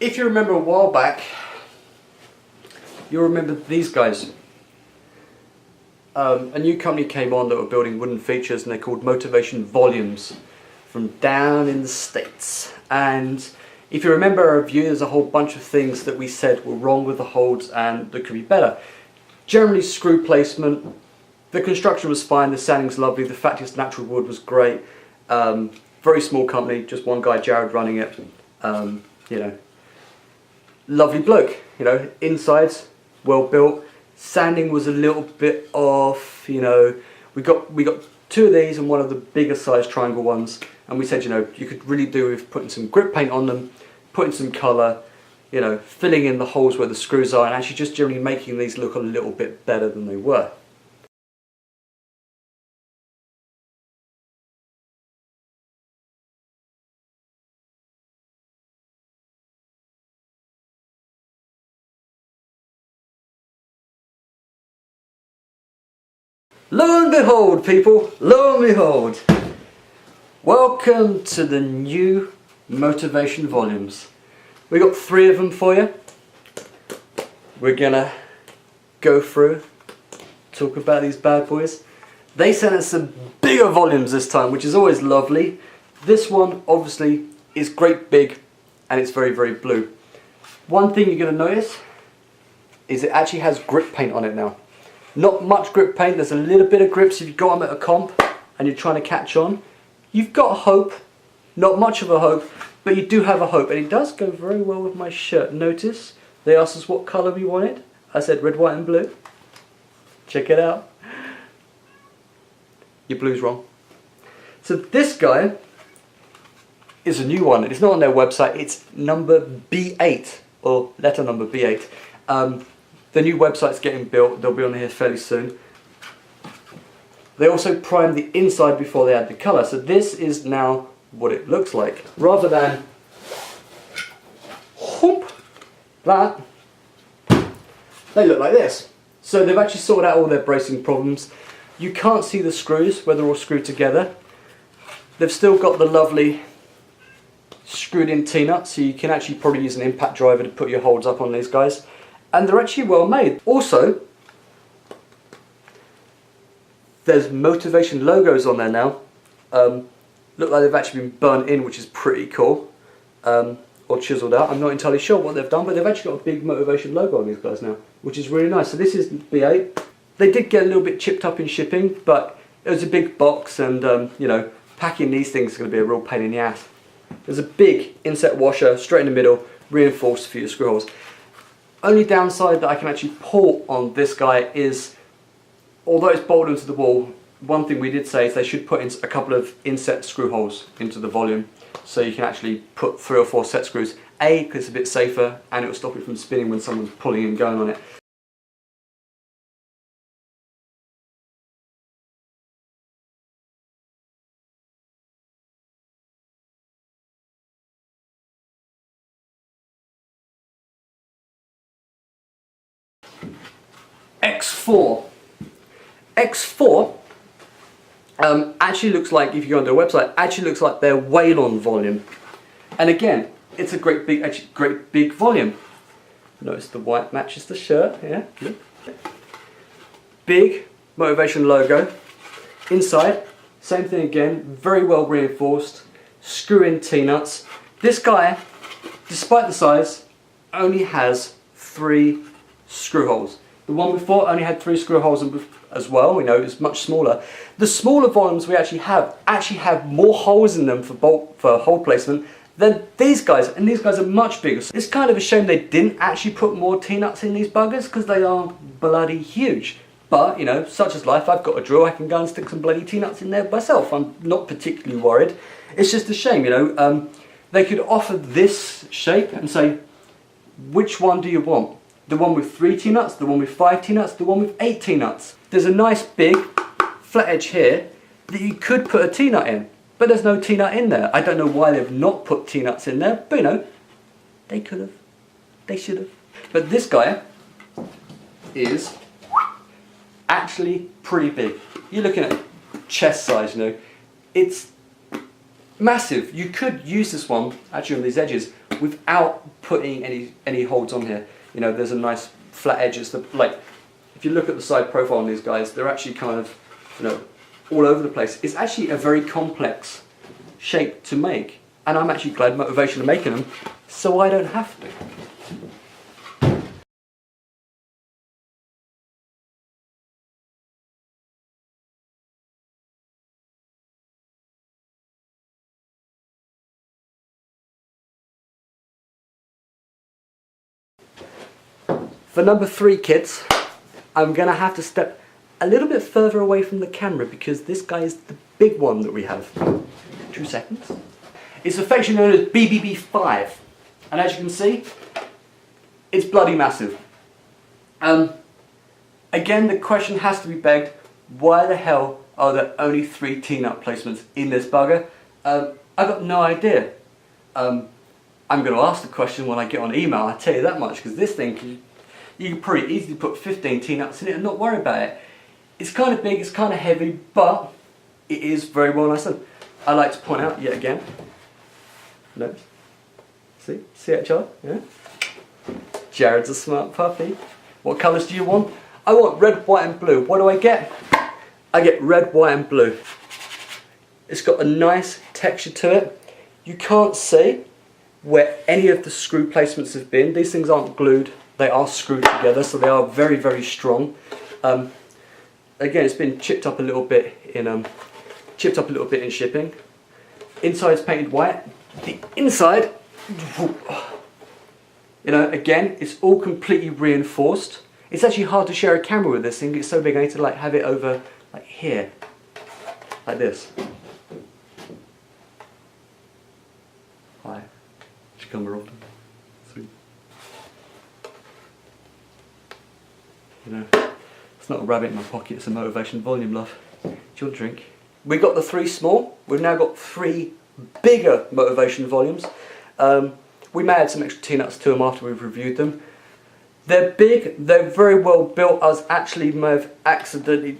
If you remember a while back, you'll remember these guys. A new company came on that were building wooden features, and they're called Motavation Volumes, from down in the States. And if you remember our review, there's a whole bunch of things that we said were wrong with the holds and that could be better. Generally, screw placement, the construction was fine, the sanding's lovely, the fact it's natural wood was great. Very small company, just one guy, Jared, running it. You know, lovely bloke. You know, insides well built. Sanding was a little bit off. You know, we got two of these and one of the bigger size triangle ones, and we said, you know, you could really do with putting some grip paint on them, putting some colour, you know, filling in the holes where the screws are, and actually just generally making these look a little bit better than they were. Lo and behold, people, lo and behold, welcome to the new Motavation Volumes. We got 3 of them for you. We're gonna go through, talk about these bad boys. They sent us some bigger volumes this time, which is always lovely. This one obviously is great big, and it's very, very blue. One thing you're gonna notice is it actually has grip paint on it now. Not much grip paint, there's a little bit of grips if you've got them at a comp and you're trying to catch on. You've got a hope, not much of a hope, but you do have a hope, and it does go very well with my shirt. Notice, they asked us what colour we wanted. I said red, white and blue. Check it out. Your blue's wrong. So this guy is a new one. It's not on their website, it's number B8, or letter number B8. The new website's getting built, they'll be on here fairly soon. They also primed the inside before they add the colour, so this is now what it looks like. Rather than whoop, that, they look like this. So they've actually sorted out all their bracing problems. You can't see the screws where they're all screwed together. They've still got the lovely screwed in T-nut, so you can actually probably use an impact driver to put your holds up on these guys. And they're actually well made. Also, there's Motavation logos on there now. Look like they've actually been burnt in, which is pretty cool. Or chiseled out. I'm not entirely sure what they've done, but they've actually got a big Motavation logo on these guys now, which is really nice. So this is B8. They did get a little bit chipped up in shipping, but it was a big box, and you know, packing these things is going to be a real pain in the ass. There's a big inset washer straight in the middle, reinforced for your screw holes. Only downside that I can actually pull on this guy is, although it's bolted into the wall, one thing we did say is they should put in a couple of inset screw holes into the volume, so you can actually put 3 or 4 set screws. A, because it's a bit safer, and it will stop it from spinning when someone's pulling and going on it. X4. X4 actually looks like, if you go on their website, actually looks like their Waylon volume. And again, it's a great big, actually great big volume. Notice the white matches the shirt, yeah. Big Motavation logo. Inside, same thing again, very well reinforced, screw in T-nuts. This guy, despite the size, only has 3 screw holes. The one before only had 3 screw holes as well. We know it's much smaller. The smaller volumes we actually have more holes in them for hole placement than these guys, and these guys are much bigger. So it's kind of a shame they didn't actually put more T-nuts in these buggers, because they are bloody huge. But you know, such is life. I've got a drill. I can go and stick some bloody T-nuts in there myself. I'm not particularly worried. It's just a shame, you know. They could offer this shape and say, which one do you want? The one with 3 T-nuts, the one with 5 T-nuts, the one with 8 T-nuts. There's a nice big flat edge here that you could put a T-nut in, but there's no T-nut in there. I don't know why they've not put T-nuts in there, but you know, they could have, they should have. But this guy is actually pretty big. You're looking at chest size, you know. It's massive. You could use this one, actually on these edges, without putting any holds on here. You know, there's a nice flat edges. Like, if you look at the side profile on these guys, they're actually kind of, you know, all over the place. It's actually a very complex shape to make, and I'm actually glad Motavation are making them, so I don't have to. For number 3, kids, I'm going to have to step a little bit further away from the camera because this guy is the big one that we have. 2 seconds. It's affectionately known as BBB5, and as you can see, it's bloody massive. Again, the question has to be begged, why the hell are there only 3 T-nut placements in this bugger? I've got no idea. I'm going to ask the question when I get on email, I tell you that much, because this thing, you can pretty easily put 15 T-nuts in it and not worry about it. It's kind of big, it's kind of heavy, but it is very well nice done. I like to point out yet again, note, see that, Charlie? Yeah? Jared's a smart puppy. What colours do you want? I want red, white and blue. What do I get? I get red, white and blue. It's got a nice texture to it. You can't see where any of the screw placements have been. These things aren't glued, they are screwed together, so they are very, very strong. Again, it's been chipped up a little bit in shipping. Inside's painted white. The inside, you know, again, it's all completely reinforced. It's actually hard to share a camera with this thing. It's so big I need to like have it over like here, like this. Hi, should come more often. Sweet. You know, it's not a rabbit in my pocket, it's a Motavation volume, love. Do you want a drink? We got the 3 small, we've now got 3 bigger Motavation volumes. We may add some extra T-nuts to them after we've reviewed them. They're big, they're very well built. I may have accidentally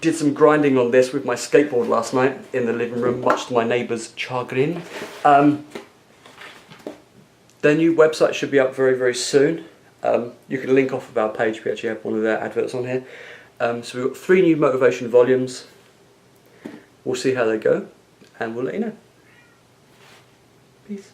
did some grinding on this with my skateboard last night in the living room, much to my neighbour's chagrin. Their new website should be up very, very soon. You can link off of our page, we actually have one of their adverts on here. So we've got 3 new Motavation volumes. We'll see how they go, and we'll let you know. Peace.